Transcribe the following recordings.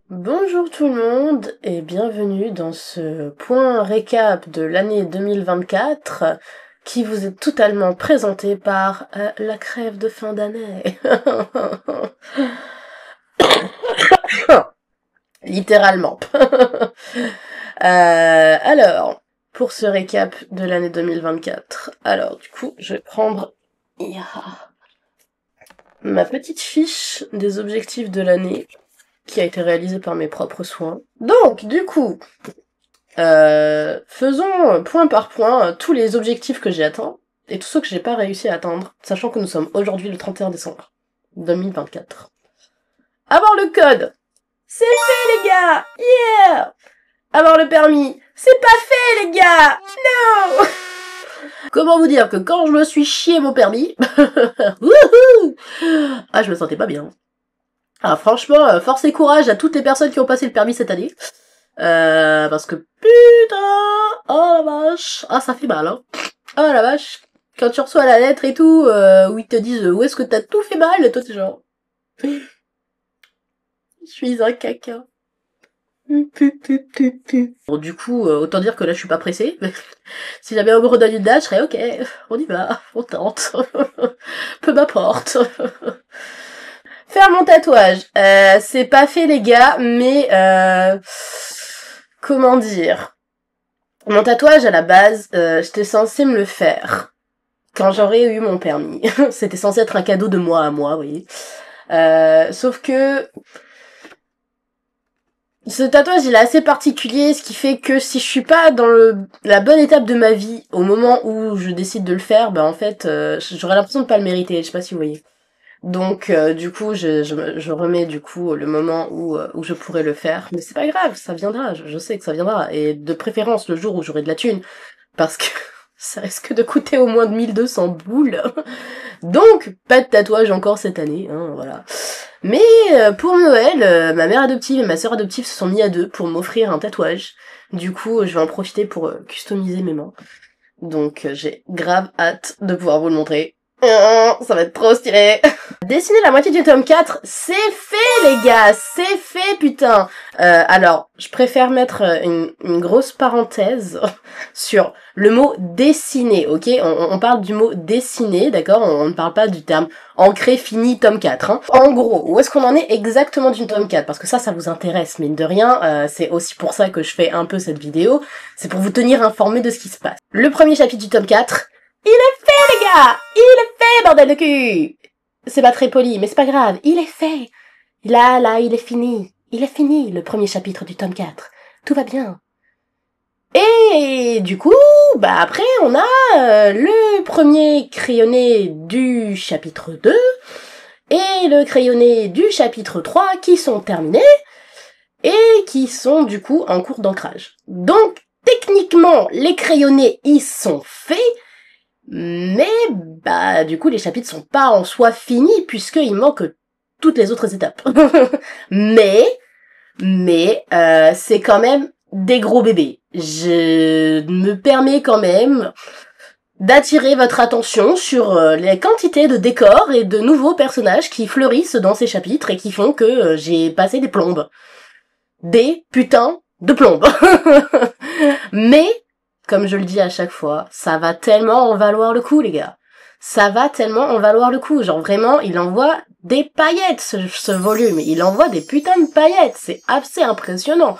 Bonjour tout le monde et bienvenue dans ce point récap de l'année 2024 qui vous est totalement présenté par la crève de fin d'année. Littéralement. Alors, pour ce récap de l'année 2024, alors du coup, je vais prendre ma petite fiche des objectifs de l'année qui a été réalisée par mes propres soins. Donc, du coup, faisons point par point tous les objectifs que j'ai atteints et tous ceux que j'ai pas réussi à atteindre, sachant que nous sommes aujourd'hui le 31 décembre 2024. Avoir le code, c'est fait les gars, yeah. Avoir le permis, c'est pas fait les gars, no. Comment vous dire que quand je me suis chié mon permis, ah je me sentais pas bien. Ah franchement, force et courage à toutes les personnes qui ont passé le permis cette année. Parce que putain, oh la vache, ah ça fait mal hein. Oh la vache, quand tu reçois la lettre et tout, où ils te disent où est-ce que t'as tout fait mal, toi t'es genre, je suis un caca. Bon du coup, autant dire que là je suis pas pressée. Si j'avais un gros donne une date, je serais ok, on y va, on tente, peu m'importe. Faire mon tatouage, c'est pas fait les gars, mais comment dire, mon tatouage à la base, j'étais censée me le faire quand j'aurais eu mon permis. C'était censé être un cadeau de moi à moi, vous voyez. Sauf que ce tatouage il est assez particulier, ce qui fait que si je suis pas dans la bonne étape de ma vie au moment où je décide de le faire, bah en fait j'aurais l'impression de pas le mériter, je sais pas si vous voyez. Donc du coup je remets du coup le moment où je pourrais le faire, mais c'est pas grave, ça viendra, je sais que ça viendra, et de préférence le jour où j'aurai de la thune, parce que ça risque de coûter au moins de 1200 boules. Donc pas de tatouage encore cette année, hein, voilà. Mais pour Noël, ma mère adoptive et ma sœur adoptive se sont mis à deux pour m'offrir un tatouage. Du coup, je vais en profiter pour customiser mes mains. Donc j'ai grave hâte de pouvoir vous le montrer. Ça va être trop stylé. Dessiner la moitié du tome 4, c'est fait les gars, c'est fait putain. Alors, je préfère mettre une grosse parenthèse sur le mot dessiner, ok, on parle du mot dessiner, d'accord, on ne parle pas du terme ancré fini tome 4. Hein. En gros, où est-ce qu'on en est exactement du tome 4? Parce que ça vous intéresse, mine de rien, c'est aussi pour ça que je fais un peu cette vidéo, c'est pour vous tenir informé de ce qui se passe. Le premier chapitre du tome 4, il est fait les gars, il est fait bordel de cul. C'est pas très poli, mais c'est pas grave, il est fait. Là, il est fini. Il est fini, le premier chapitre du tome 4. Tout va bien. Et du coup, bah après, on a le premier crayonné du chapitre 2 et le crayonné du chapitre 3 qui sont terminés et qui sont du coup en cours d'ancrage. Donc, techniquement, les crayonnés, ils sont faits, mais bah du coup les chapitres sont pas en soi finis puisqu'il manque toutes les autres étapes. mais c'est quand même des gros bébés. Je me permets quand même d'attirer votre attention sur les quantités de décors et de nouveaux personnages qui fleurissent dans ces chapitres et qui font que j'ai passé des plombes. Des putains de plombes. Mais comme je le dis à chaque fois, ça va tellement en valoir le coup, les gars. Ça va tellement en valoir le coup. Genre vraiment, il envoie des paillettes, ce volume. Il envoie des putains de paillettes. C'est assez impressionnant.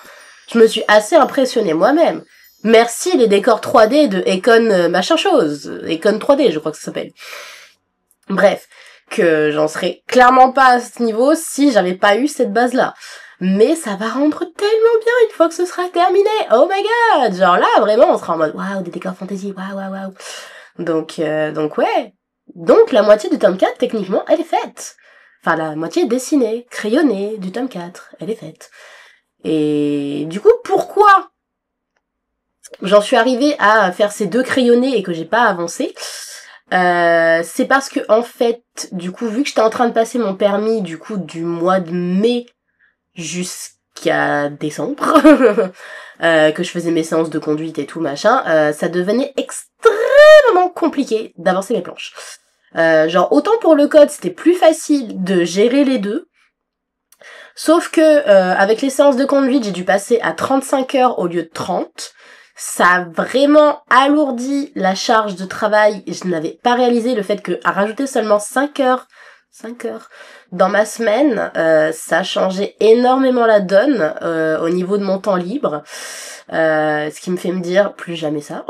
Je me suis assez impressionnée moi-même. Merci les décors 3D de Econ machin chose. Econ 3D, je crois que ça s'appelle. Bref, que j'en serais clairement pas à ce niveau si j'avais pas eu cette base-là. Mais ça va rendre tellement bien une fois que ce sera terminé. Oh my god! Genre là, vraiment, on sera en mode waouh, des décors fantasy, waouh. Donc ouais. Donc la moitié du tome 4, techniquement, elle est faite. Enfin, la moitié dessinée, crayonnée du tome 4, elle est faite. Et du coup, pourquoi j'en suis arrivée à faire ces deux crayonnés et que j'ai pas avancé? C'est parce que, en fait, du coup, vu que j'étais en train de passer mon permis, du coup, du mois de mai jusqu'à décembre, que je faisais mes séances de conduite et tout machin, ça devenait extrêmement compliqué d'avancer mes planches. Genre autant pour le code c'était plus facile de gérer les deux, Sauf que avec les séances de conduite, j'ai dû passer à 35 heures au lieu de 30. Ça a vraiment alourdi la charge de travail et je n'avais pas réalisé le fait que à rajouter seulement 5 heures dans ma semaine, ça a changé énormément la donne au niveau de mon temps libre. Ce qui me fait me dire plus jamais ça.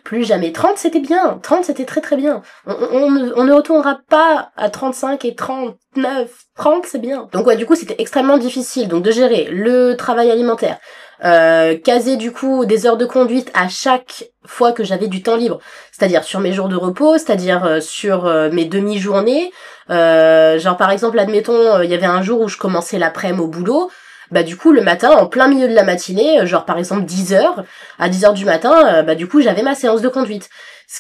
Plus jamais. 30 c'était bien. 30 c'était très très bien. On ne retournera pas à 35 et 39. 30 c'est bien. Donc ouais, du coup c'était extrêmement difficile donc de gérer le travail alimentaire. Caser du coup des heures de conduite à chaque fois que j'avais du temps libre, c'est-à-dire sur mes jours de repos, c'est-à-dire sur mes demi-journées, genre par exemple admettons il y avait un jour où je commençais l'après-midi au boulot, bah du coup le matin en plein milieu de la matinée, genre par exemple 10h, à 10h du matin, bah du coup j'avais ma séance de conduite.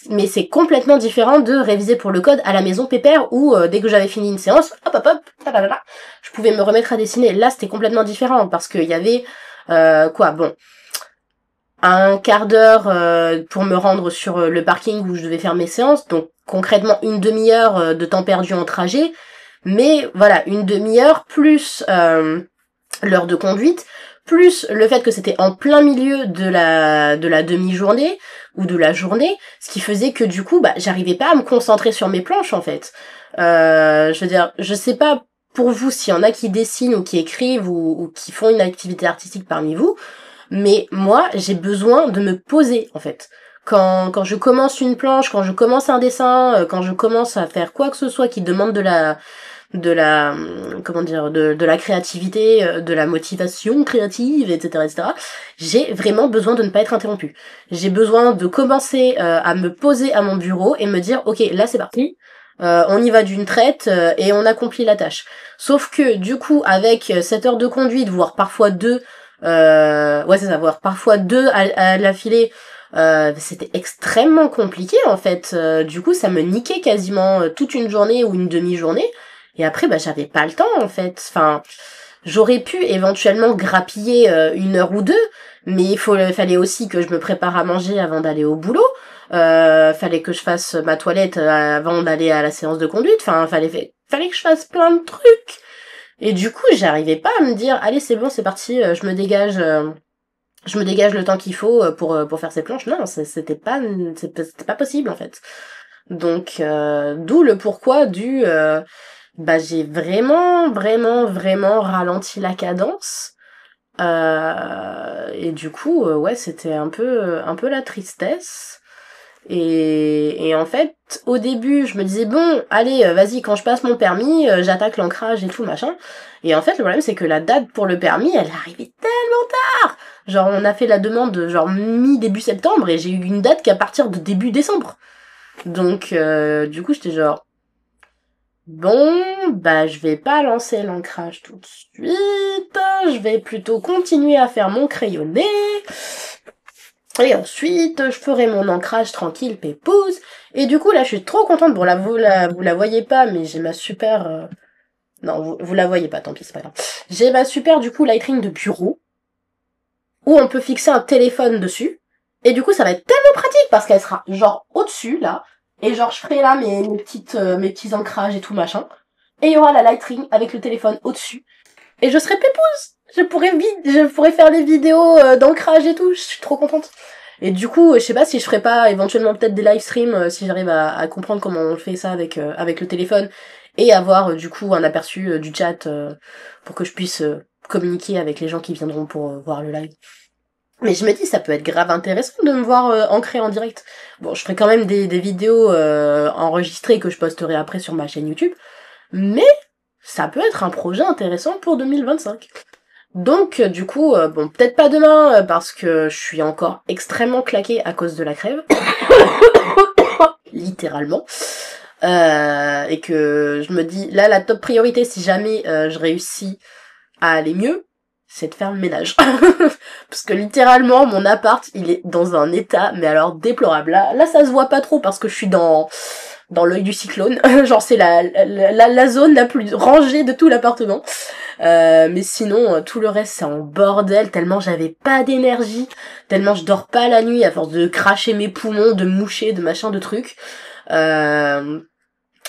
Mais c'est complètement différent de réviser pour le code à la maison pépère où dès que j'avais fini une séance, hop, talalala, je pouvais me remettre à dessiner. Là c'était complètement différent parce qu'il y avait un quart d'heure pour me rendre sur le parking où je devais faire mes séances, donc concrètement une demi-heure de temps perdu en trajet, mais voilà, une demi-heure plus l'heure de conduite, plus le fait que c'était en plein milieu de la demi-journée ou de la journée, ce qui faisait que du coup, bah, j'arrivais pas à me concentrer sur mes planches en fait. Je veux dire, je sais pas pour vous s'il y en a qui dessinent ou qui écrivent ou qui font une activité artistique parmi vous, mais moi, j'ai besoin de me poser en fait. Quand je commence une planche, quand je commence un dessin, quand je commence à faire quoi que ce soit qui demande de la créativité, de la motivation créative, etc., j'ai vraiment besoin de ne pas être interrompue. J'ai besoin de commencer à me poser à mon bureau et me dire, ok, là c'est parti, on y va d'une traite et on accomplit la tâche. Sauf que du coup, avec 7 heures de conduite, voire parfois 2, voire parfois 2 à l'affilée, c'était extrêmement compliqué en fait. Du coup, ça me niquait quasiment toute une journée ou une demi-journée. Et après, bah, j'avais pas le temps, en fait. Enfin, j'aurais pu éventuellement grappiller 1 heure ou 2, mais fallait aussi que je me prépare à manger avant d'aller au boulot. Fallait que je fasse ma toilette avant d'aller à la séance de conduite. Enfin, fallait que je fasse plein de trucs. Et du coup, j'arrivais pas à me dire, allez, c'est bon, c'est parti, je me dégage le temps qu'il faut pour faire ces planches. Non, c'était pas possible, en fait. Donc, d'où le pourquoi bah j'ai vraiment ralenti la cadence et du coup ouais c'était un peu la tristesse et en fait au début je me disais bon allez vas-y quand je passe mon permis j'attaque l'ancrage et tout machin et en fait le problème c'est que la date pour le permis elle est arrivée tellement tard, genre on a fait la demande genre mi-début septembre et j'ai eu une date qu'à partir de début décembre, donc du coup j'étais genre bon, bah je vais pas lancer l'ancrage tout de suite, je vais plutôt continuer à faire mon crayonné, et ensuite je ferai mon ancrage tranquille, pépouze, et du coup là je suis trop contente, bon là vous la voyez pas, mais j'ai ma super... Non, vous la voyez pas, tant pis, c'est pas grave. J'ai ma super du coup Lightroom de bureau, où on peut fixer un téléphone dessus, et du coup ça va être tellement pratique, parce qu'elle sera genre au-dessus là, et genre je ferai là mes petits ancrages et tout machin. Et il y aura la Lightroom avec le téléphone au-dessus. Et je serai pépouse. Je pourrais faire les vidéos d'ancrage et tout. Je suis trop contente. Et du coup, je sais pas si je ferai pas éventuellement peut-être des live streams si j'arrive à comprendre comment on fait ça avec le téléphone et avoir du coup un aperçu du chat pour que je puisse communiquer avec les gens qui viendront pour voir le live. Mais je me dis, ça peut être grave intéressant de me voir ancrer en direct. Bon, je ferai quand même des vidéos enregistrées que je posterai après sur ma chaîne YouTube. Mais ça peut être un projet intéressant pour 2025. Donc du coup, bon, peut-être pas demain parce que je suis encore extrêmement claquée à cause de la crève. Littéralement. Et que je me dis, là, la top priorité, si jamais je réussis à aller mieux, c'est de faire le ménage. Parce que littéralement, mon appart, il est dans un état, mais alors déplorable. Là, ça se voit pas trop parce que je suis dans l'œil du cyclone. Genre, c'est la zone la plus rangée de tout l'appartement. Mais sinon, tout le reste, c'est en bordel, tellement j'avais pas d'énergie, tellement je dors pas la nuit à force de cracher mes poumons, de moucher, de machin, de trucs.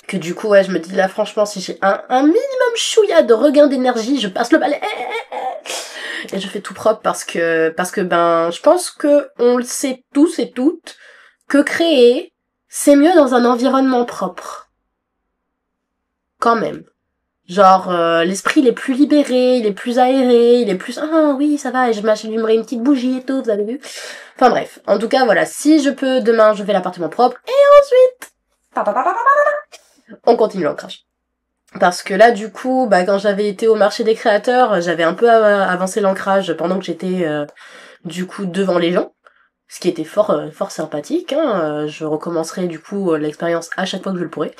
Que du coup, ouais, je me dis là, franchement, si j'ai un minimum chouïa de regain d'énergie, je passe le balai et je fais tout propre parce que ben, je pense que on le sait tous et toutes que créer, c'est mieux dans un environnement propre. Quand même. Genre, l'esprit, il est plus libéré, il est plus aéré, il est plus, ah oui, ça va, et je m'allumerai une petite bougie et tout, vous avez vu. Enfin bref, en tout cas, voilà, si je peux, demain, je fais l'appartement propre, et ensuite, on continue l'ancrage. Parce que là, du coup, bah, quand j'avais été au marché des créateurs, j'avais un peu avancé l'ancrage pendant que j'étais, du coup, devant les gens. Ce qui était fort sympathique, hein. Je recommencerai, du coup, l'expérience à chaque fois que je le pourrai.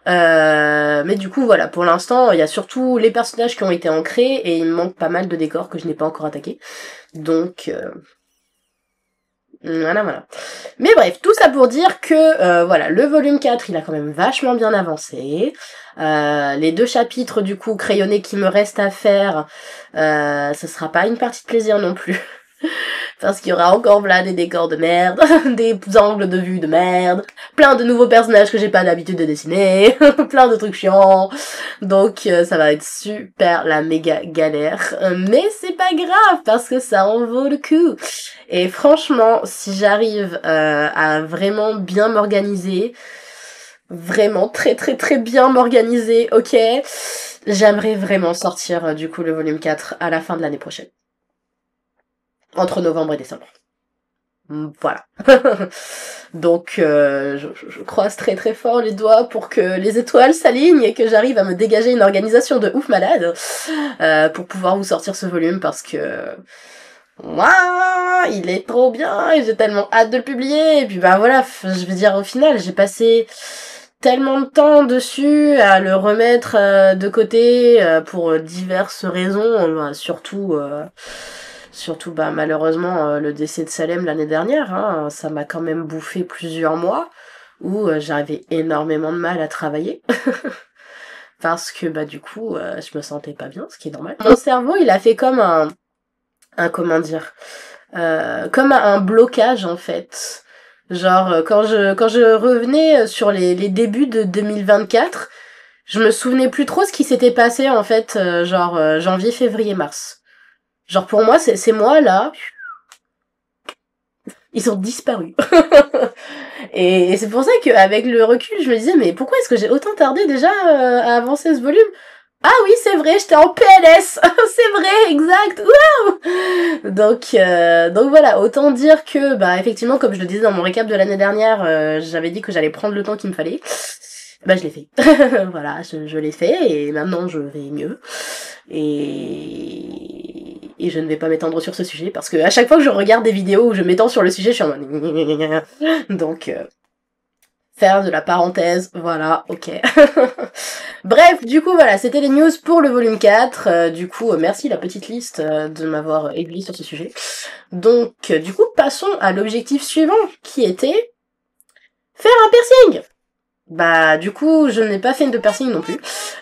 Mais du coup, voilà, pour l'instant, il y a surtout les personnages qui ont été ancrés, et il me manque pas mal de décors que je n'ai pas encore attaqués. Donc, voilà. Mais bref, tout ça pour dire que, voilà, le volume 4, il a quand même vachement bien avancé. Les 2 chapitres, du coup, crayonnés qui me restent à faire, ce sera pas une partie de plaisir non plus. Parce qu'il y aura encore plein des décors de merde, des angles de vue de merde, plein de nouveaux personnages que j'ai pas l'habitude de dessiner, plein de trucs chiants. Donc ça va être super la méga galère. Mais c'est pas grave parce que ça en vaut le coup. Et franchement, si j'arrive à vraiment bien m'organiser, vraiment très très très bien m'organiser, ok, j'aimerais vraiment sortir du coup le volume 4 à la fin de l'année prochaine. Entre novembre et décembre. Voilà. Donc je croise très très fort les doigts pour que les étoiles s'alignent et que j'arrive à me dégager une organisation de ouf malade pour pouvoir vous sortir ce volume parce que waouh, il est trop bien et j'ai tellement hâte de le publier. Et puis bah voilà, je veux dire au final j'ai passé tellement de temps dessus à le remettre de côté pour diverses raisons, surtout bah malheureusement le décès de Salem l'année dernière, hein, ça m'a quand même bouffé plusieurs mois où j'avais énormément de mal à travailler parce que bah du coup je me sentais pas bien, ce qui est normal. Mon cerveau il a fait comme un comment dire comme un blocage en fait. Genre quand je revenais sur les débuts de 2024, je me souvenais plus trop ce qui s'était passé en fait janvier, février, mars. Genre pour moi ces mois là, ils ont disparu. Et c'est pour ça qu'avec le recul, je me disais, mais pourquoi est-ce que j'ai autant tardé déjà à avancer ce volume? Ah oui, c'est vrai, j'étais en PLS. C'est vrai, exact. Waouh. Donc voilà, autant dire que, bah effectivement, comme je le disais dans mon récap de l'année dernière, j'avais dit que j'allais prendre le temps qu'il me fallait. Bah je l'ai fait. Voilà, je l'ai fait et maintenant je vais mieux. Et je ne vais pas m'étendre sur ce sujet parce que à chaque fois que je regarde des vidéos où je m'étends sur le sujet, je suis en mode donc faire de la parenthèse, voilà, ok. Bref, du coup voilà, c'était les news pour le volume 4. Du coup, merci la petite liste de m'avoir aiguillé sur ce sujet. Donc du coup, passons à l'objectif suivant qui était faire un piercing. Bah du coup je n'ai pas fait de piercing non plus,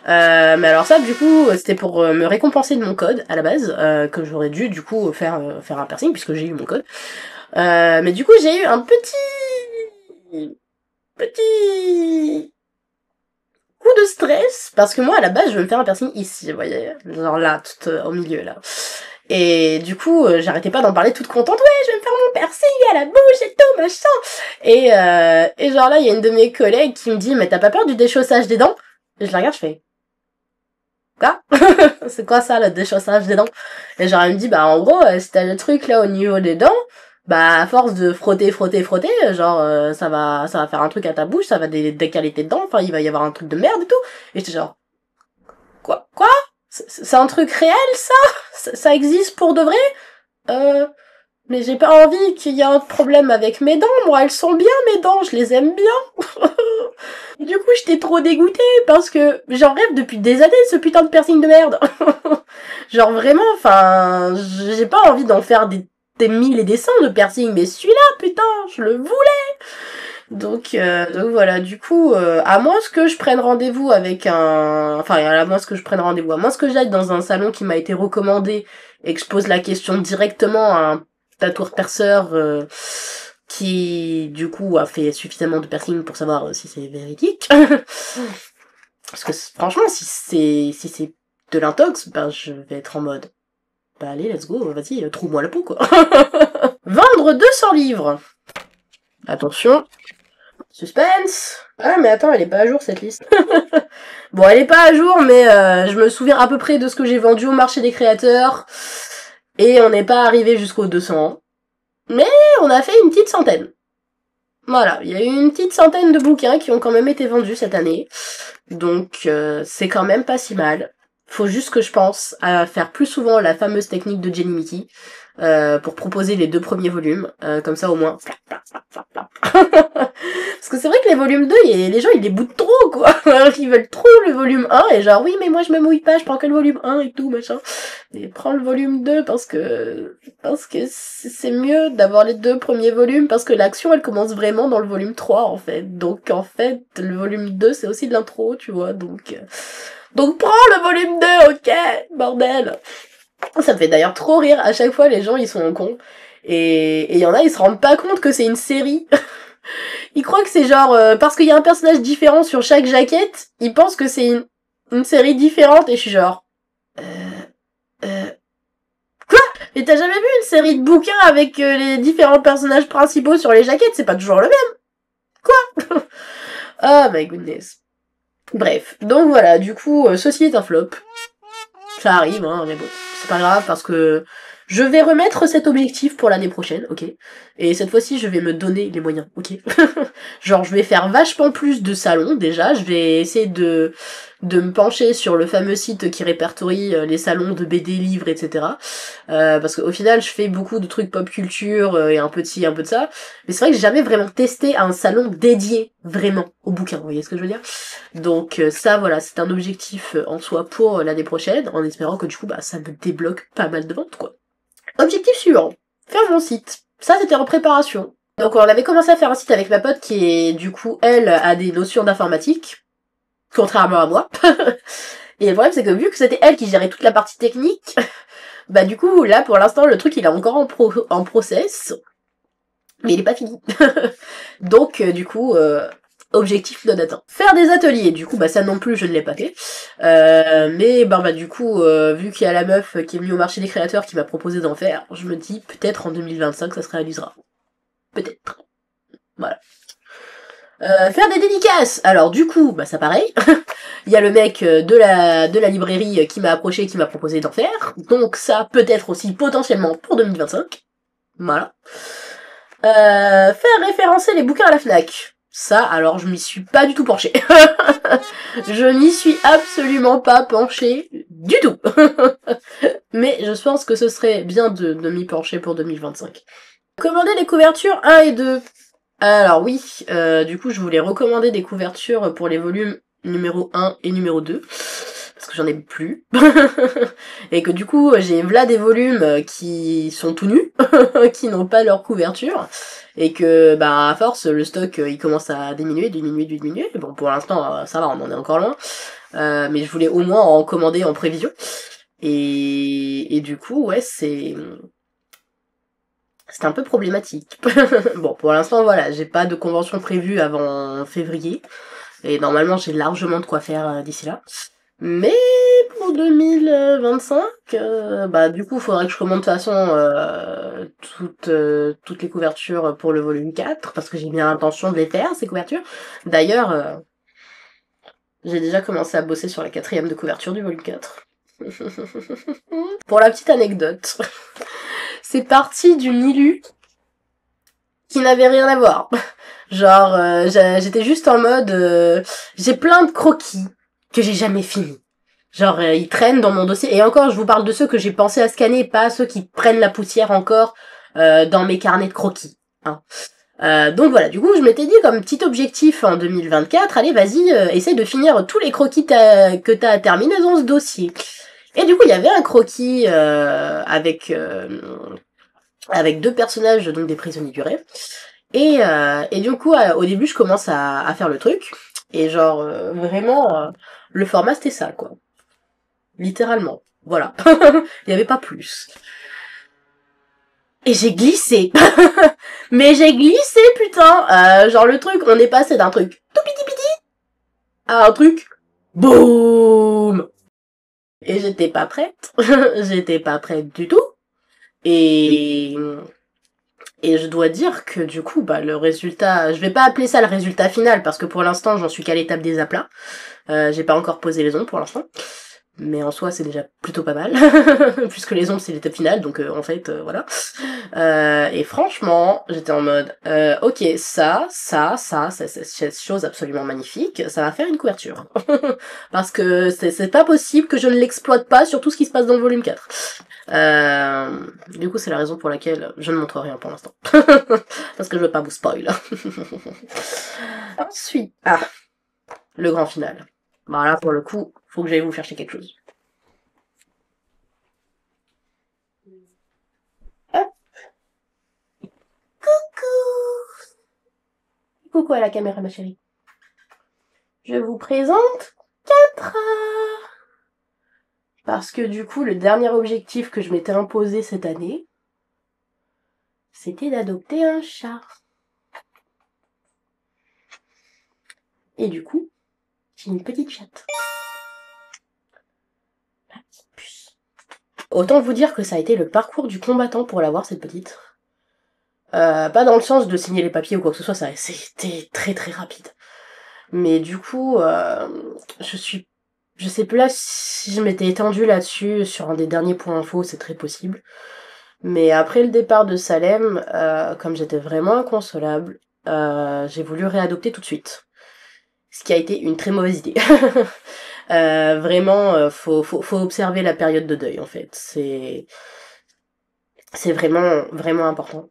mais alors ça du coup c'était pour me récompenser de mon code à la base, que j'aurais dû du coup faire un piercing puisque j'ai eu mon code, mais du coup j'ai eu un petit coup de stress parce que moi à la base je veux me faire un piercing ici, vous voyez, genre là tout au milieu là. Et du coup, j'arrêtais pas d'en parler toute contente. Ouais, je vais me faire mon piercing à la bouche et tout, machin. Et genre là, il y a une de mes collègues qui me dit, mais t'as pas peur du déchaussage des dents? Et je la regarde, je fais, quoi? C'est quoi ça, le déchaussage des dents? Et genre, elle me dit, bah en gros, si t'as le truc là au niveau des dents, bah à force de frotter, genre ça va faire un truc à ta bouche, ça va décaler tes dents, enfin il va y avoir un truc de merde et tout. Et j'étais genre, quoi? C'est un truc réel ça existe pour de vrai? Mais j'ai pas envie qu'il y ait un problème avec mes dents, moi elles sont bien mes dents, je les aime bien. Du coup j'étais trop dégoûtée parce que j'en rêve depuis des années ce putain de piercing de merde. Genre vraiment, enfin, j'ai pas envie d'en faire des mille et des cents de piercing, mais celui-là, putain, je le voulais. Donc voilà, du coup, à moins que je prenne rendez-vous avec enfin, à moins que je prenne rendez-vous, à moins que j'aille dans un salon qui m'a été recommandé et que je pose la question directement à un tatoueur perceur, qui du coup a fait suffisamment de piercing pour savoir si c'est véridique. Parce que franchement, si c'est de l'intox, ben je vais être en mode, bah allez, let's go, vas-y, trouve-moi la peau quoi. Vendre 200 livres. Attention. Suspense. Ah mais attends, elle est pas à jour cette liste. Bon, elle est pas à jour, mais je me souviens à peu près de ce que j'ai vendu au marché des créateurs. Et on n'est pas arrivé jusqu'aux 200. Mais on a fait une petite centaine. Voilà, il y a eu une petite centaine de bouquins qui ont quand même été vendus cette année. Donc c'est quand même pas si mal. Faut juste que je pense à faire plus souvent la fameuse technique de Jenny Mickey pour proposer les 2 premiers volumes. Comme ça au moins. Parce que c'est vrai que les volumes 2, les gens ils les boutent trop quoi. Ils veulent trop le volume 1 et genre oui mais moi je me mouille pas, je prends que le volume 1 et tout machin. Et prends le volume 2 parce que c'est mieux d'avoir les 2 premiers volumes parce que l'action elle commence vraiment dans le volume 3 en fait. Donc en fait le volume 2 c'est aussi de l'intro tu vois donc prends le volume 2 ok bordel. Ça me fait d'ailleurs trop rire à chaque fois les gens ils sont cons et il y en a ils se rendent pas compte que c'est une série. Ils croient que c'est genre parce qu'il y a un personnage différent sur chaque jaquette, ils pensent que c'est une série différente et je suis genre quoi? Mais t'as jamais vu une série de bouquins avec les différents personnages principaux sur les jaquettes? C'est pas toujours le même. Quoi? Oh my goodness. Bref, donc voilà, du coup, ceci est un flop. Ça arrive, hein, mais bon, c'est pas grave parce que je vais remettre cet objectif pour l'année prochaine, ok? Et cette fois-ci, je vais me donner les moyens, ok? Genre, je vais faire vachement plus de salons, déjà. Je vais essayer de me pencher sur le fameux site qui répertorie les salons de BD, livres, etc. Parce qu'au final, je fais beaucoup de trucs pop culture et un peu de ci, un peu de ça. Mais c'est vrai que j'ai jamais vraiment testé un salon dédié, vraiment, au bouquin, vous voyez ce que je veux dire? Donc ça, voilà, c'est un objectif en soi pour l'année prochaine, en espérant que du coup, bah, ça me débloque pas mal de ventes, quoi. Objectif suivant, faire mon site. Ça, c'était en préparation. Donc on avait commencé à faire un site avec ma pote qui est, du coup, elle, a des notions d'informatique, contrairement à moi. Et le problème, c'est que vu que c'était elle qui gérait toute la partie technique, bah du coup, là, pour l'instant, le truc, il est encore en process, mais il est pas fini. Donc, du coup, objectif non atteint. Faire des ateliers, du coup, bah ça non plus, je ne l'ai pas fait. Mais bah du coup, vu qu'il y a la meuf qui est venue au marché des créateurs qui m'a proposé d'en faire, je me dis peut-être en 2025 ça se réalisera. Peut-être. Voilà. Faire des dédicaces. Alors du coup, bah ça pareil. Il y a le mec de la librairie qui m'a approché, qui m'a proposé d'en faire. Donc ça peut-être aussi potentiellement pour 2025. Voilà. Faire référencer les bouquins à la Fnac. Ça, alors je m'y suis pas du tout penchée. Je n'y suis absolument pas penchée du tout. Mais je pense que ce serait bien de m'y pencher pour 2025. Commander les couvertures 1 et 2. Alors oui, du coup je voulais recommander des couvertures pour les volumes numéro 1 et numéro 2. Parce que j'en ai plus. Et que du coup j'ai là des volumes qui sont tout nus, qui n'ont pas leur couverture. Et que bah à force le stock il commence à diminuer. Bon pour l'instant ça va, on en est encore loin. Mais je voulais au moins en commander en prévision. Et du coup ouais c'est un peu problématique. Bon pour l'instant voilà, j'ai pas de convention prévue avant février. Et normalement j'ai largement de quoi faire d'ici là. Mais pour 2025, bah du coup faudrait que je commande de toute façon toutes les couvertures pour le volume 4, parce que j'ai bien l'intention de les faire, ces couvertures. D'ailleurs, j'ai déjà commencé à bosser sur la 4e de couverture du volume 4. Pour la petite anecdote, c'est parti d'une Ilu qui n'avait rien à voir. Genre, j'étais juste en mode, j'ai plein de croquis que j'ai jamais fini. Genre, ils traînent dans mon dossier. Et encore, je vous parle de ceux que j'ai pensé à scanner, pas ceux qui prennent la poussière encore dans mes carnets de croquis. Hein. Donc voilà, du coup, je m'étais dit comme petit objectif en 2024, allez, vas-y, essaye de finir tous les croquis que t'as terminés dans ce dossier. Et du coup, il y avait un croquis avec 2 personnages, donc des prisonniers du rêve. Et du coup, au début, je commence à faire le truc. Et genre, vraiment, le format, c'était ça, quoi. Littéralement. Voilà. Il n'y avait pas plus. Et j'ai glissé. Mais j'ai glissé, putain. Genre le truc, on est passé d'un truc tout piti piti à un truc boum. Et j'étais pas prête. J'étais pas prête du tout. Et je dois dire que du coup, bah le résultat, je vais pas appeler ça le résultat final parce que pour l'instant, j'en suis qu'à l'étape des aplats. J'ai pas encore posé les ongles pour l'instant. Mais en soi, c'est déjà plutôt pas mal, puisque les ongles, c'est l'étape finale, donc en fait, voilà. Et franchement, j'étais en mode, ok, cette chose absolument magnifique, ça va faire une couverture. Parce que c'est pas possible que je ne l'exploite pas sur tout ce qui se passe dans le volume 4. Du coup, c'est la raison pour laquelle je ne montre rien pour l'instant. Parce que je veux pas vous spoil. Ensuite, le grand final. Bah là, pour le coup, faut que j'aille vous chercher quelque chose. Hop. Coucou. Coucou à la caméra, ma chérie. Je vous présente Catra. Parce que du coup, le dernier objectif que je m'étais imposé cette année, c'était d'adopter un chat. Et du coup, j'ai une petite chatte. La petite puce. Autant vous dire que ça a été le parcours du combattant pour l'avoir, cette petite. Pas dans le sens de signer les papiers ou quoi que ce soit, ça c'était très très rapide. Mais du coup, je sais plus là si je m'étais étendue là-dessus sur un des derniers points info, c'est très possible. Mais après le départ de Salem, comme j'étais vraiment inconsolable, j'ai voulu réadopter tout de suite. Ce qui a été une très mauvaise idée. Vraiment, faut observer la période de deuil en fait. C'est vraiment, vraiment important.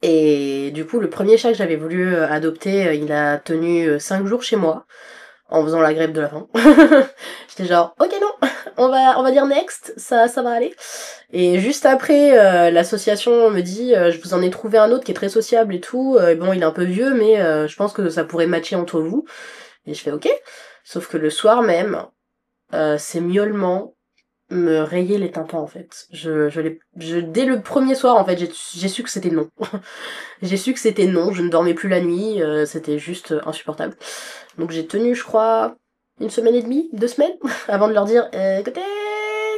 Et du coup, le premier chat que j'avais voulu adopter, il a tenu 5 jours chez moi, en faisant la grève de la faim. J'étais genre, ok non, on va dire next, ça va aller. Et juste après, l'association me dit, je vous en ai trouvé un autre qui est très sociable et tout, bon il est un peu vieux, mais je pense que ça pourrait matcher entre vous. Et je fais ok. Sauf que le soir même, ces miaulements me rayer les tympans en fait. Dès le premier soir en fait, j'ai su que c'était non. J'ai su que c'était non, je ne dormais plus la nuit, c'était juste insupportable. Donc j'ai tenu, je crois, 1 semaine et demie, 2 semaines, avant de leur dire, écoutez,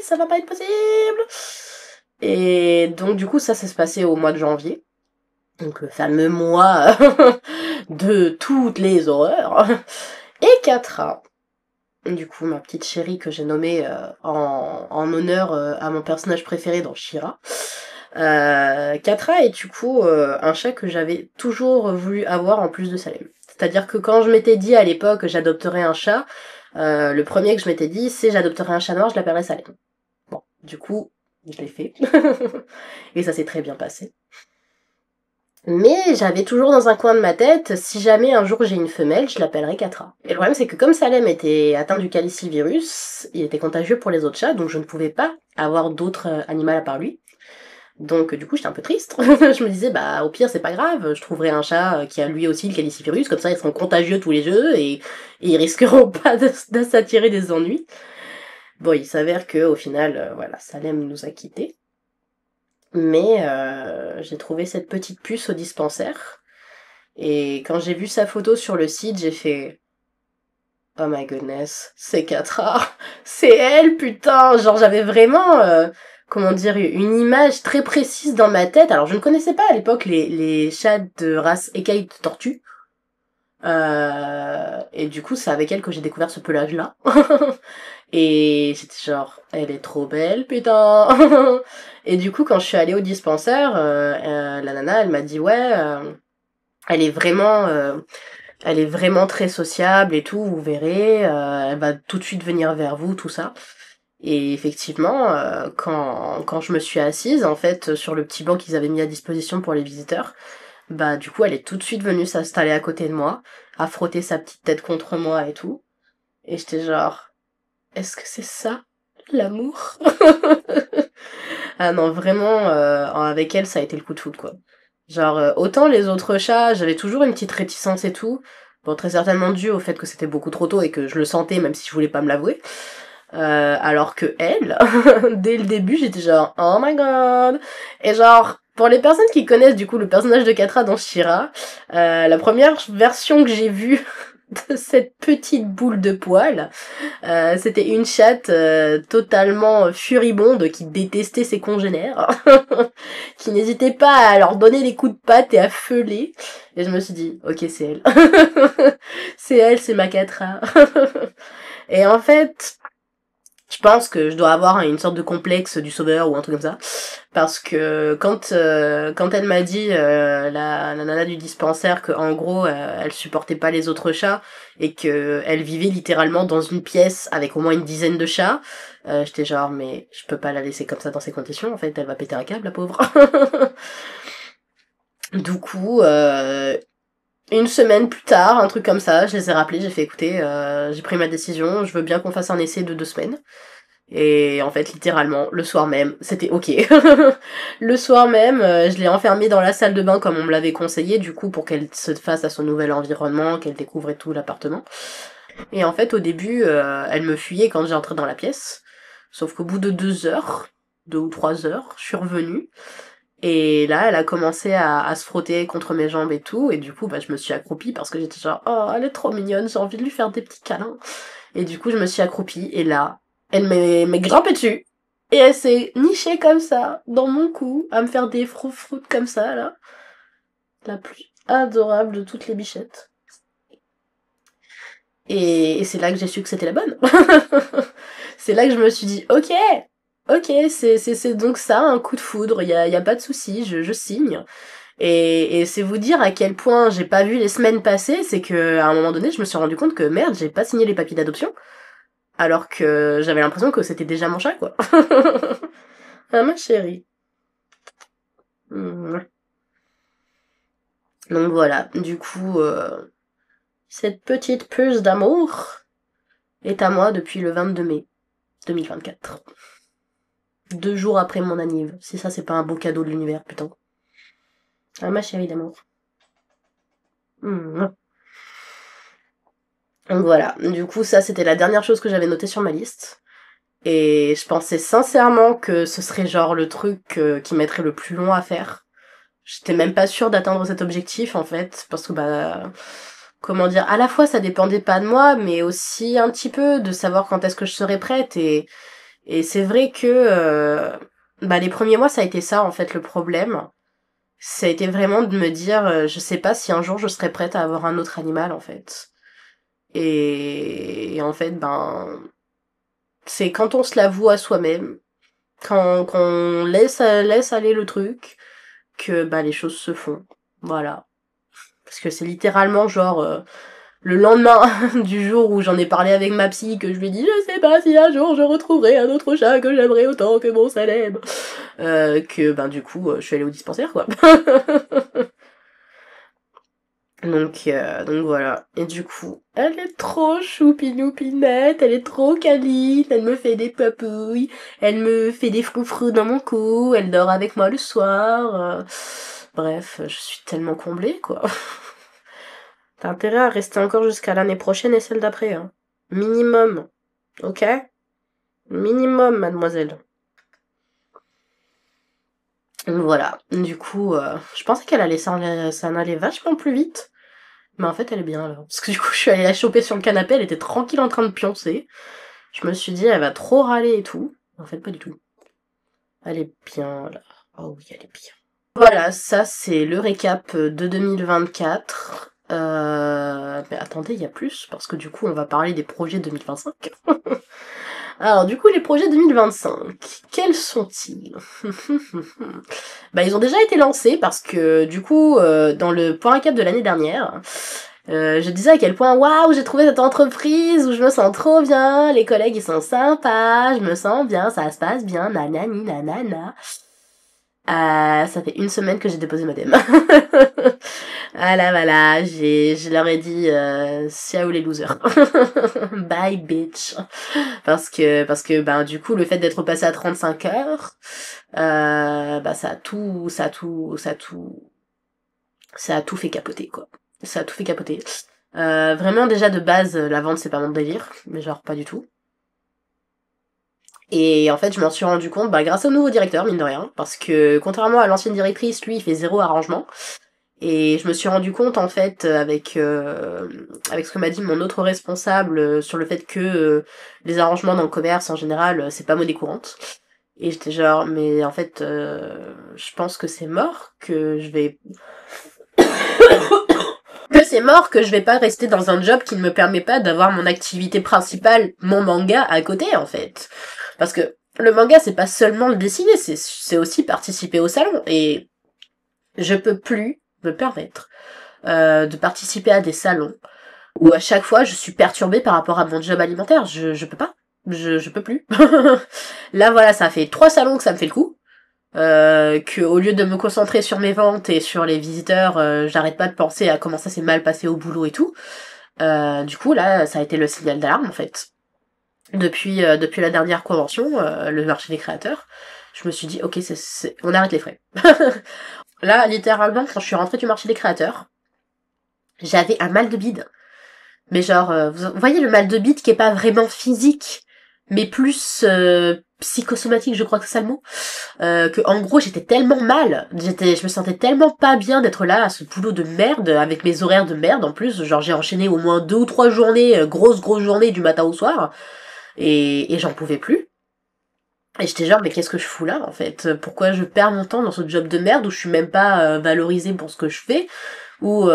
ça va pas être possible. Et donc du coup ça se passait au mois de janvier. Donc le fameux mois de toutes les horreurs. Et Catra, du coup ma petite chérie que j'ai nommée en honneur à mon personnage préféré dans She-Ra. Catra est du coup un chat que j'avais toujours voulu avoir en plus de Salem. C'est-à-dire que quand je m'étais dit à l'époque que j'adopterais un chat, le premier que je m'étais dit c'est j'adopterais un chat noir, je l'appellerais Salem. Bon, du coup, je l'ai fait. Et ça s'est très bien passé. Mais j'avais toujours dans un coin de ma tête, si jamais un jour j'ai une femelle, je l'appellerai Catra. Et le problème c'est que comme Salem était atteint du calicivirus, il était contagieux pour les autres chats, donc je ne pouvais pas avoir d'autres animaux à part lui. Donc du coup j'étais un peu triste. Je me disais bah au pire c'est pas grave, je trouverai un chat qui a lui aussi le calicivirus, comme ça ils seront contagieux tous les deux et ils risqueront pas de s'attirer des ennuis. Bon il s'avère que au final voilà Salem nous a quittés. Mais j'ai trouvé cette petite puce au dispensaire. Et quand j'ai vu sa photo sur le site, j'ai fait oh my goodness, c'est Catra, c'est elle putain. Genre j'avais vraiment comment dire une image très précise dans ma tête. Alors je ne connaissais pas à l'époque les chats de race écaille de tortue. Et du coup c'est avec elle que j'ai découvert ce pelage là. Et j'étais genre, elle est trop belle, putain. Et du coup, quand je suis allée au dispensaire, la nana, elle m'a dit, ouais, elle est vraiment très sociable et tout, vous verrez, elle va tout de suite venir vers vous, tout ça. Et effectivement, quand je me suis assise, en fait, sur le petit banc qu'ils avaient mis à disposition pour les visiteurs, bah du coup, elle est tout de suite venue s'installer à côté de moi, à frotter sa petite tête contre moi et tout. Et j'étais genre, est-ce que c'est ça, l'amour? Ah non, vraiment, avec elle, ça a été le coup de foudre, quoi. Genre, autant les autres chats, j'avais toujours une petite réticence et tout. Bon, très certainement dû au fait que c'était beaucoup trop tôt et que je le sentais, même si je voulais pas me l'avouer. Alors que elle, dès le début, j'étais genre, oh my god. Et genre, Pour les personnes qui connaissent du coup le personnage de Catra dans She-Ra, la première version que j'ai vue de cette petite boule de poils, c'était une chatte totalement furibonde qui détestait ses congénères, qui n'hésitait pas à leur donner des coups de patte et à feuler. Et je me suis dit, ok, c'est elle. C'est elle, c'est ma Catra. Et en fait, je pense que je dois avoir une sorte de complexe du sauveur ou un truc comme ça. Parce que quand elle m'a dit, la nana du dispensaire, que en gros, elle supportait pas les autres chats et que elle vivait littéralement dans une pièce avec au moins une dizaine de chats, j'étais genre, mais je peux pas la laisser comme ça dans ces conditions, en fait, elle va péter un câble, la pauvre. Du coup, une semaine plus tard, un truc comme ça, je les ai rappelés, j'ai fait écoutez, j'ai pris ma décision, je veux bien qu'on fasse un essai de 2 semaines. Et en fait, littéralement, le soir même, c'était ok. Le soir même, je l'ai enfermée dans la salle de bain comme on me l'avait conseillé, du coup, pour qu'elle se fasse à son nouvel environnement, qu'elle découvre tout l'appartement. Et en fait, au début, elle me fuyait quand j'entrais dans la pièce. Sauf qu'au bout de 2 heures, 2 ou 3 heures, je suis revenue. Et là, elle a commencé à se frotter contre mes jambes et tout. Et du coup, bah, je me suis accroupie parce que j'étais genre, oh, elle est trop mignonne, j'ai envie de lui faire des petits câlins. Et du coup, je me suis accroupie. Et là, elle m'est grimpée dessus. Et elle s'est nichée comme ça, dans mon cou, à me faire des froufroutes comme ça, là. La plus adorable de toutes les bichettes. Et c'est là que j'ai su que c'était la bonne. C'est là que je me suis dit, ok, c'est donc ça, un coup de foudre, y a pas de souci, je signe. Et c'est vous dire à quel point j'ai pas vu les semaines passer, c'est que à un moment donné, je me suis rendu compte que merde, j'ai pas signé les papiers d'adoption, alors que j'avais l'impression que c'était déjà mon chat, quoi. Ah, ma chérie. Mm. Donc voilà, du coup, cette petite puce d'amour est à moi depuis le 22 mai 2024. 2 jours après mon anniv. Si ça, c'est pas un beau cadeau de l'univers, putain. Ah, ma chérie d'amour. Mm. Donc voilà, du coup, ça, c'était la dernière chose que j'avais notée sur ma liste. Et je pensais sincèrement que ce serait genre le truc qui mettrait le plus long à faire. J'étais même pas sûre d'atteindre cet objectif, en fait, parce que, bah, comment dire, à la fois, ça dépendait pas de moi, mais aussi un petit peu de savoir quand est-ce que je serais prête. Et c'est vrai que, bah, les premiers mois, ça a été ça, en fait, le problème. Ça a été vraiment de me dire, je sais pas si un jour je serais prête à avoir un autre animal, en fait. Et en fait, ben, c'est quand on se l'avoue à soi-même, quand on laisse aller le truc, que bah les choses se font. Voilà. Parce que c'est littéralement genre le lendemain du jour où j'en ai parlé avec ma psy, que je lui ai dit je sais pas si un jour je retrouverai un autre chat que j'aimerais autant que mon Salem. Que ben du coup je suis allée au dispensaire quoi. Donc voilà. Et du coup, elle est trop choupinoupinette, elle est trop câline, elle me fait des papouilles, elle me fait des froufrous dans mon cou, elle dort avec moi le soir. Bref, je suis tellement comblée, quoi. T'as intérêt à rester encore jusqu'à l'année prochaine et celle d'après, hein. Minimum. Ok? Minimum, mademoiselle. Donc voilà. Du coup, je pensais qu'elle allait s'en aller vachement plus vite. Mais en fait, elle est bien là. Parce que du coup, je suis allée la choper sur le canapé, elle était tranquille en train de pioncer. Je me suis dit, elle va trop râler et tout. En fait, pas du tout. Elle est bien là. Oh oui, elle est bien. Voilà, ça c'est le récap de 2024. Mais attendez, il y a plus, parce que du coup, on va parler des projets 2025. Alors, du coup, les projets 2025, quels sont-ils? Bah, ils ont déjà été lancés parce que, du coup, dans le point récap de l'année dernière, je disais à quel point, waouh, j'ai trouvé cette entreprise où je me sens trop bien, les collègues ils sont sympas, je me sens bien, ça se passe bien, nanani, nanana. Ça fait une semaine que j'ai déposé modem. Voilà, je leur ai dit, ciao les losers. Bye bitch. Parce que, ben, du coup, le fait d'être passé à 35 heures, bah, ça a tout fait capoter, quoi. Ça a tout fait capoter. Vraiment, déjà, de base, la vente, c'est pas mon délire. Mais genre, pas du tout. Et en fait, je m'en suis rendu compte grâce au nouveau directeur, mine de rien, parce que contrairement à l'ancienne directrice, lui, il fait zéro arrangement. Et je me suis rendu compte, en fait, avec ce que m'a dit mon autre responsable, sur le fait que les arrangements dans le commerce, en général, c'est pas monnaie courante. Et j'étais genre, mais en fait, je pense que c'est mort, que je vais... que c'est mort, que je vais pas rester dans un job qui ne me permet pas d'avoir mon activité principale, mon manga, à côté, en fait. Parce que le manga, c'est pas seulement le dessiner, c'est aussi participer au salon. Et je peux plus me permettre de participer à des salons où à chaque fois je suis perturbée par rapport à mon job alimentaire. Je peux pas. Je peux plus. Là voilà, ça fait 3 salons que ça me fait le coup. Que au lieu de me concentrer sur mes ventes et sur les visiteurs, j'arrête pas de penser à comment ça s'est mal passé au boulot et tout. Du coup là, ça a été le signal d'alarme en fait. Depuis la dernière convention, le marché des créateurs, je me suis dit ok, on arrête les frais. Là, littéralement, quand je suis rentrée du marché des créateurs, j'avais un mal de bide. Mais genre, vous voyez le mal de bide qui est pas vraiment physique, mais plus psychosomatique, je crois que c'est ça le mot. Que en gros, j'étais tellement mal, je me sentais tellement pas bien d'être là à ce boulot de merde, avec mes horaires de merde en plus. Genre, j'ai enchaîné au moins 2 ou 3 journées, grosses journées du matin au soir, et j'en pouvais plus. Et j'étais genre, mais qu'est-ce que je fous là, en fait? Pourquoi je perds mon temps dans ce job de merde où je suis même pas valorisée pour ce que je fais, où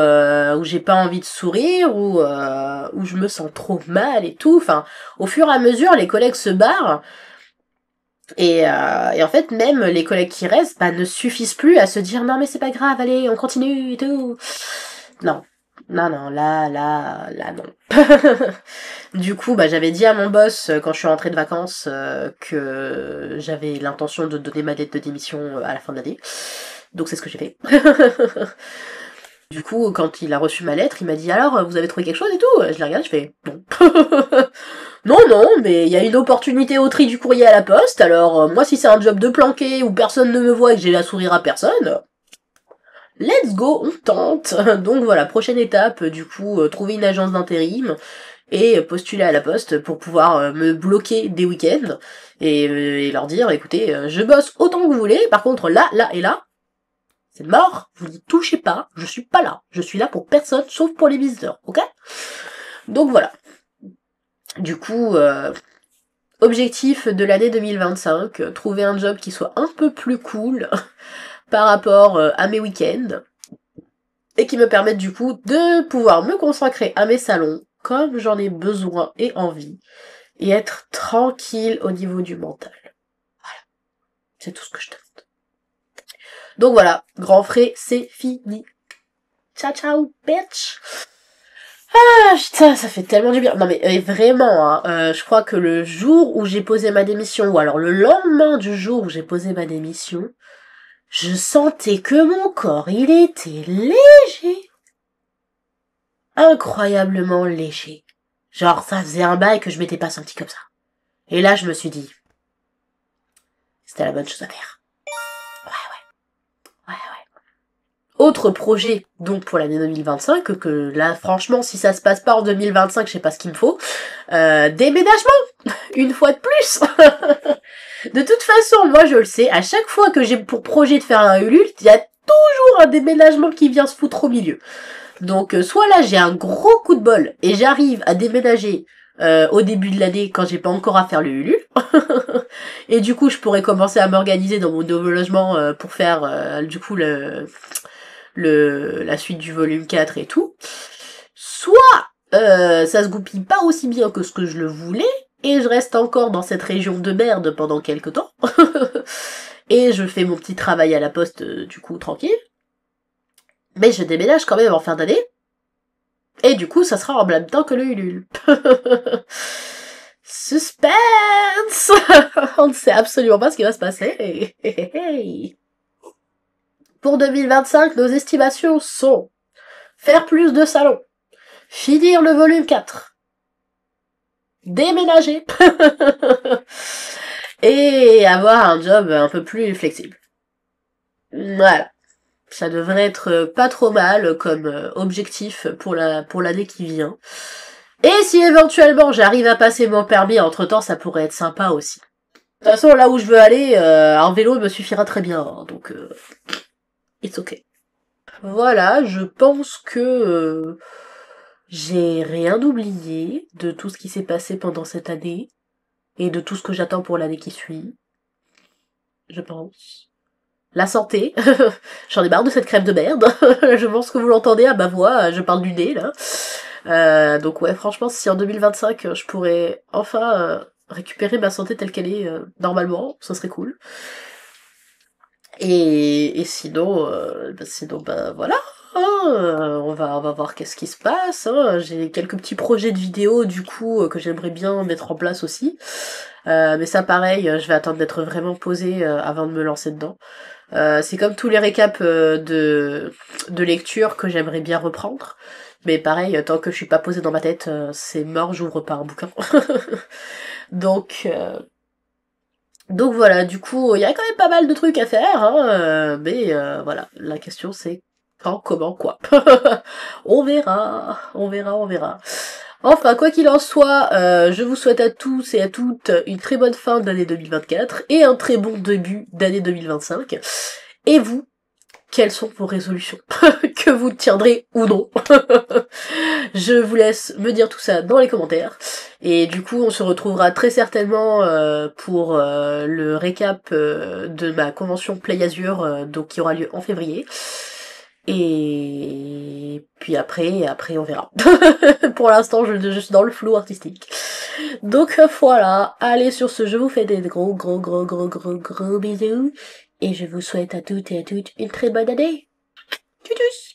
j'ai pas envie de sourire, où je me sens trop mal et tout. Enfin, au fur et à mesure, les collègues se barrent, et en fait, même les collègues qui restent, ne suffisent plus à se dire, non mais c'est pas grave, allez, on continue et tout. Non. Non, là, non. Du coup, j'avais dit à mon boss, quand je suis rentrée de vacances, que j'avais l'intention de donner ma lettre de démission à la fin de l'année. Donc c'est ce que j'ai fait. Du coup, quand il a reçu ma lettre, il m'a dit, alors, vous avez trouvé quelque chose et tout? Je l'ai regardé, je fais, non. Non, mais il y a une opportunité au tri du courrier à la poste, alors moi si c'est un job de planqué où personne ne me voit et que j'ai à sourire à personne, let's go, on tente. Donc voilà, prochaine étape, du coup, trouver une agence d'intérim et postuler à la poste pour pouvoir me bloquer des week-ends et leur dire, écoutez, je bosse autant que vous voulez, par contre là et là, c'est mort, vous n'y touchez pas, je suis pas là. Je suis là pour personne, sauf pour les visiteurs, ok? Donc voilà. Du coup, objectif de l'année 2025, trouver un job qui soit un peu plus cool par rapport à mes week-ends et qui me permette du coup de pouvoir me consacrer à mes salons comme j'en ai besoin et envie et être tranquille au niveau du mental. Voilà, c'est tout ce que je demande. Donc voilà, grand frais, c'est fini. Ciao ciao, bitch. Ah putain, ça fait tellement du bien. Non mais vraiment, hein, je crois que le jour où j'ai posé ma démission, ou alors le lendemain du jour où j'ai posé ma démission, je sentais que mon corps, il était léger. Incroyablement léger. Genre, ça faisait un bail que je m'étais pas senti comme ça. Et là, je me suis dit, c'était la bonne chose à faire. Ouais. Autre projet, donc, pour l'année 2025, que là, franchement, si ça se passe pas en 2025, je sais pas ce qu'il me faut. Déménagement! Une fois de plus! De toute façon, moi, je le sais, à chaque fois que j'ai pour projet de faire un Ulule, il y a toujours un déménagement qui vient se foutre au milieu. Donc, soit là, j'ai un gros coup de bol, et j'arrive à déménager au début de l'année quand j'ai pas encore à faire le Ulule. Et du coup, je pourrais commencer à m'organiser dans mon nouveau logement pour faire, du coup, la suite du volume 4 et tout. Soit ça se goupille pas aussi bien que ce que je le voulais, et je reste encore dans cette région de merde pendant quelques temps. Et je fais mon petit travail à la poste, du coup, tranquille. Mais je déménage quand même en fin d'année. Et du coup, ça sera en même temps que le Ulule. Suspense. On ne sait absolument pas ce qui va se passer. Pour 2025, nos estimations sont faire plus de salons, finir le volume 4, déménager et avoir un job un peu plus flexible. Voilà. Ça devrait être pas trop mal comme objectif pour l'année qui vient. Et si éventuellement j'arrive à passer mon permis entre temps, ça pourrait être sympa aussi. toute façon, là où je veux aller, un vélo me suffira très bien, hein, donc it's okay. Voilà, je pense que j'ai rien oublié de tout ce qui s'est passé pendant cette année et de tout ce que j'attends pour l'année qui suit, je pense. La santé, j'en ai marre de cette crève de merde, je pense que vous l'entendez à ma voix, je parle du nez là. Donc ouais, franchement, si en 2025 je pourrais enfin récupérer ma santé telle qu'elle est normalement, ça serait cool. Et sinon, sinon bah voilà. Hein, on va voir qu'est-ce qui se passe. Hein. J'ai quelques petits projets de vidéos du coup que j'aimerais bien mettre en place aussi. Mais ça pareil, je vais attendre d'être vraiment posée avant de me lancer dedans. C'est comme tous les récaps de lecture que j'aimerais bien reprendre. Mais pareil, tant que je suis pas posée dans ma tête, c'est mort, j'ouvre pas un bouquin. donc, euh, donc voilà, du coup, il y a quand même pas mal de trucs à faire, hein, mais voilà, la question c'est quand, comment, quoi. On verra, on verra, on verra. Enfin, quoi qu'il en soit, je vous souhaite à tous et à toutes une très bonne fin d'année 2024 et un très bon début d'année 2025. Et vous, quelles sont vos résolutions que vous tiendrez ou non? Je vous laisse me dire tout ça dans les commentaires. Et du coup, on se retrouvera très certainement pour le récap de ma convention Play Azure, donc qui aura lieu en février. Et puis après on verra. Pour l'instant, je suis dans le flou artistique. Donc voilà, allez sur ce, je vous fais des gros bisous. Et je vous souhaite à toutes et à toutes une très bonne année. Tchuss.